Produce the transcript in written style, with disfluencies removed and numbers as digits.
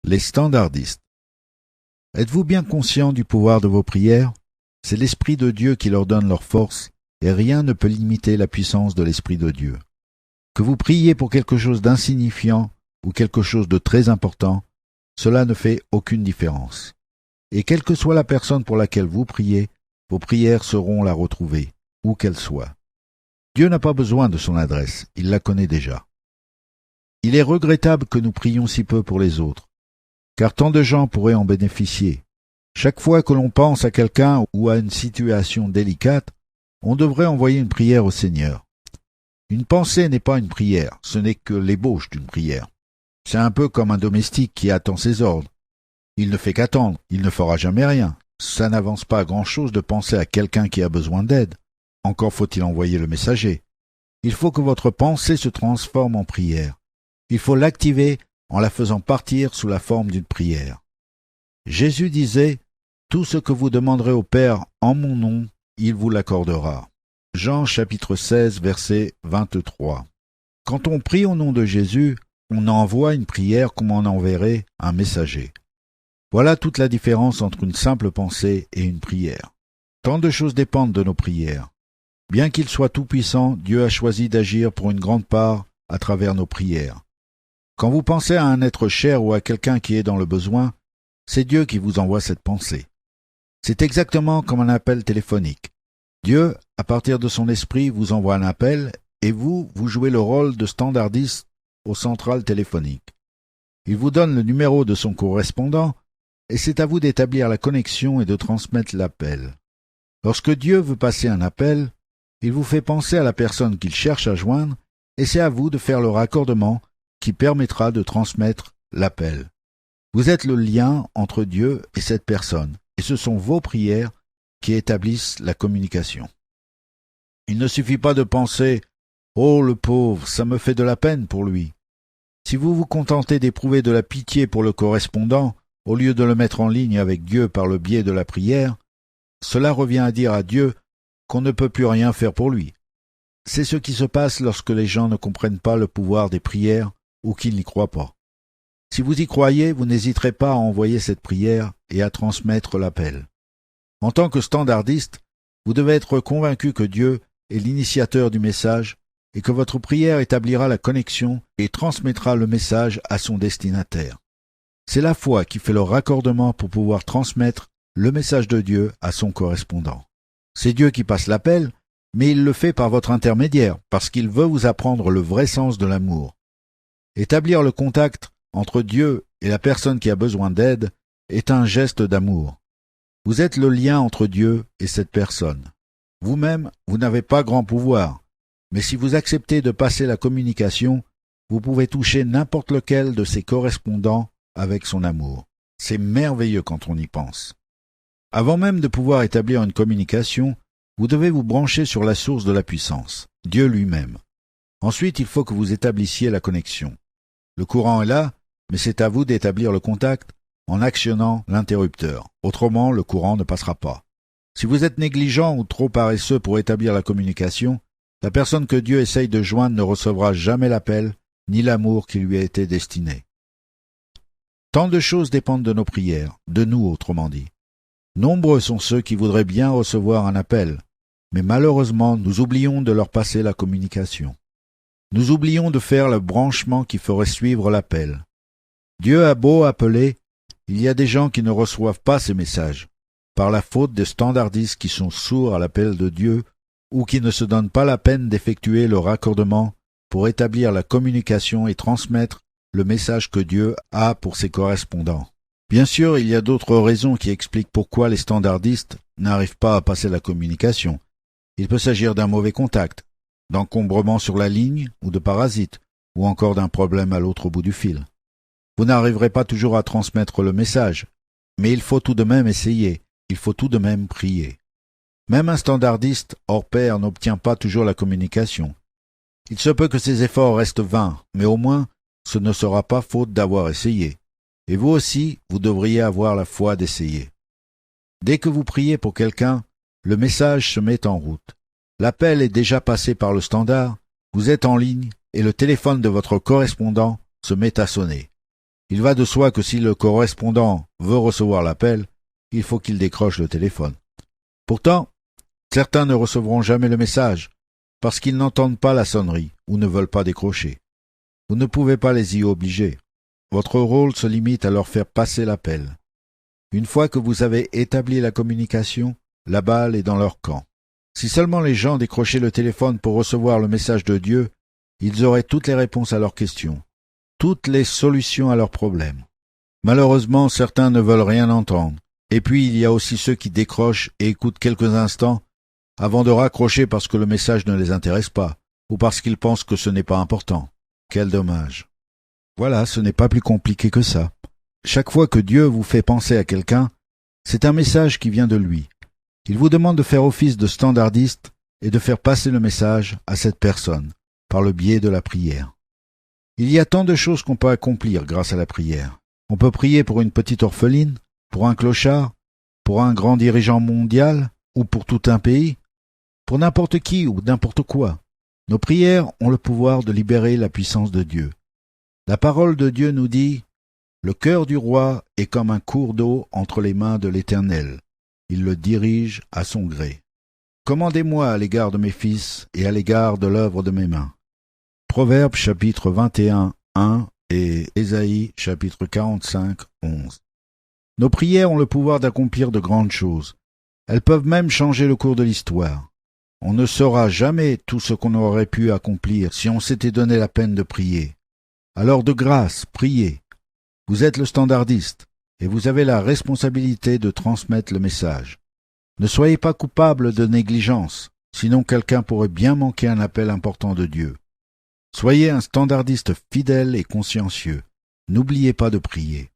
Les standardistes. Êtes-vous bien conscient du pouvoir de vos prières? C'est l'Esprit de Dieu qui leur donne leur force, et rien ne peut limiter la puissance de l'Esprit de Dieu. Que vous priez pour quelque chose d'insignifiant ou quelque chose de très important, cela ne fait aucune différence. Et quelle que soit la personne pour laquelle vous priez, vos prières seront la retrouver, où qu'elle soit. Dieu n'a pas besoin de son adresse, il la connaît déjà. Il est regrettable que nous prions si peu pour les autres, car tant de gens pourraient en bénéficier. Chaque fois que l'on pense à quelqu'un ou à une situation délicate, on devrait envoyer une prière au Seigneur. Une pensée n'est pas une prière, ce n'est que l'ébauche d'une prière. C'est un peu comme un domestique qui attend ses ordres. Il ne fait qu'attendre, il ne fera jamais rien. Ça n'avance pas grand-chose de penser à quelqu'un qui a besoin d'aide. Encore faut-il envoyer le messager. Il faut que votre pensée se transforme en prière. Il faut l'activer en la faisant partir sous la forme d'une prière. Jésus disait « Tout ce que vous demanderez au Père en mon nom, il vous l'accordera ». Jean chapitre 16, verset 23. Quand on prie au nom de Jésus, on envoie une prière comme on enverrait un messager. Voilà toute la différence entre une simple pensée et une prière. Tant de choses dépendent de nos prières. Bien qu'il soit tout-puissant, Dieu a choisi d'agir pour une grande part à travers nos prières. Quand vous pensez à un être cher ou à quelqu'un qui est dans le besoin, c'est Dieu qui vous envoie cette pensée. C'est exactement comme un appel téléphonique. Dieu, à partir de son esprit, vous envoie un appel et vous jouez le rôle de standardiste aux centrales téléphoniques. Il vous donne le numéro de son correspondant et c'est à vous d'établir la connexion et de transmettre l'appel. Lorsque Dieu veut passer un appel, il vous fait penser à la personne qu'il cherche à joindre et c'est à vous de faire le raccordement qui permettra de transmettre l'appel. Vous êtes le lien entre Dieu et cette personne, et ce sont vos prières qui établissent la communication. Il ne suffit pas de penser « Oh, le pauvre, ça me fait de la peine pour lui ». Si vous vous contentez d'éprouver de la pitié pour le correspondant, au lieu de le mettre en ligne avec Dieu par le biais de la prière, cela revient à dire à Dieu qu'on ne peut plus rien faire pour lui. C'est ce qui se passe lorsque les gens ne comprennent pas le pouvoir des prières ou qu'ils n'y croient pas. Si vous y croyez, vous n'hésiterez pas à envoyer cette prière et à transmettre l'appel. En tant que standardiste, vous devez être convaincu que Dieu est l'initiateur du message et que votre prière établira la connexion et transmettra le message à son destinataire. C'est la foi qui fait le raccordement pour pouvoir transmettre le message de Dieu à son correspondant. C'est Dieu qui passe l'appel, mais il le fait par votre intermédiaire, parce qu'il veut vous apprendre le vrai sens de l'amour. Établir le contact entre Dieu et la personne qui a besoin d'aide est un geste d'amour. Vous êtes le lien entre Dieu et cette personne. Vous-même, vous n'avez pas grand pouvoir, mais si vous acceptez de passer la communication, vous pouvez toucher n'importe lequel de ses correspondants avec son amour. C'est merveilleux quand on y pense. Avant même de pouvoir établir une communication, vous devez vous brancher sur la source de la puissance, Dieu lui-même. Ensuite, il faut que vous établissiez la connexion. Le courant est là, mais c'est à vous d'établir le contact en actionnant l'interrupteur. Autrement, le courant ne passera pas. Si vous êtes négligent ou trop paresseux pour établir la communication, la personne que Dieu essaye de joindre ne recevra jamais l'appel, ni l'amour qui lui a été destiné. Tant de choses dépendent de nos prières, de nous autrement dit. Nombreux sont ceux qui voudraient bien recevoir un appel, mais malheureusement nous oublions de leur passer la communication. Nous oublions de faire le branchement qui ferait suivre l'appel. Dieu a beau appeler, il y a des gens qui ne reçoivent pas ces messages, par la faute des standardistes qui sont sourds à l'appel de Dieu ou qui ne se donnent pas la peine d'effectuer le raccordement pour établir la communication et transmettre le message que Dieu a pour ses correspondants. Bien sûr, il y a d'autres raisons qui expliquent pourquoi les standardistes n'arrivent pas à passer la communication. Il peut s'agir d'un mauvais contact, d'encombrement sur la ligne ou de parasites, ou encore d'un problème à l'autre bout du fil. Vous n'arriverez pas toujours à transmettre le message, mais il faut tout de même essayer, il faut tout de même prier. Même un standardiste hors pair n'obtient pas toujours la communication. Il se peut que ses efforts restent vains, mais au moins ce ne sera pas faute d'avoir essayé. Et vous aussi, vous devriez avoir la foi d'essayer. Dès que vous priez pour quelqu'un, le message se met en route. L'appel est déjà passé par le standard, vous êtes en ligne et le téléphone de votre correspondant se met à sonner. Il va de soi que si le correspondant veut recevoir l'appel, il faut qu'il décroche le téléphone. Pourtant, certains ne recevront jamais le message, parce qu'ils n'entendent pas la sonnerie ou ne veulent pas décrocher. Vous ne pouvez pas les y obliger. Votre rôle se limite à leur faire passer l'appel. Une fois que vous avez établi la communication, la balle est dans leur camp. Si seulement les gens décrochaient le téléphone pour recevoir le message de Dieu, ils auraient toutes les réponses à leurs questions, toutes les solutions à leurs problèmes. Malheureusement, certains ne veulent rien entendre. Et puis il y a aussi ceux qui décrochent et écoutent quelques instants avant de raccrocher parce que le message ne les intéresse pas, ou parce qu'ils pensent que ce n'est pas important. Quel dommage. Voilà, ce n'est pas plus compliqué que ça. Chaque fois que Dieu vous fait penser à quelqu'un, c'est un message qui vient de lui. Il vous demande de faire office de standardiste et de faire passer le message à cette personne, par le biais de la prière. Il y a tant de choses qu'on peut accomplir grâce à la prière. On peut prier pour une petite orpheline, pour un clochard, pour un grand dirigeant mondial, ou pour tout un pays, pour n'importe qui ou n'importe quoi. Nos prières ont le pouvoir de libérer la puissance de Dieu. La parole de Dieu nous dit « Le cœur du roi est comme un cours d'eau entre les mains de l'Éternel. Il le dirige à son gré. Commandez-moi à l'égard de mes fils et à l'égard de l'œuvre de mes mains. » Proverbes chapitre 21, 1 et Ésaïe chapitre 45, 11. Nos prières ont le pouvoir d'accomplir de grandes choses. Elles peuvent même changer le cours de l'histoire. On ne saura jamais tout ce qu'on aurait pu accomplir si on s'était donné la peine de prier. Alors de grâce, priez. Vous êtes le standardiste et vous avez la responsabilité de transmettre le message. Ne soyez pas coupable de négligence, sinon quelqu'un pourrait bien manquer un appel important de Dieu. Soyez un standardiste fidèle et consciencieux. N'oubliez pas de prier.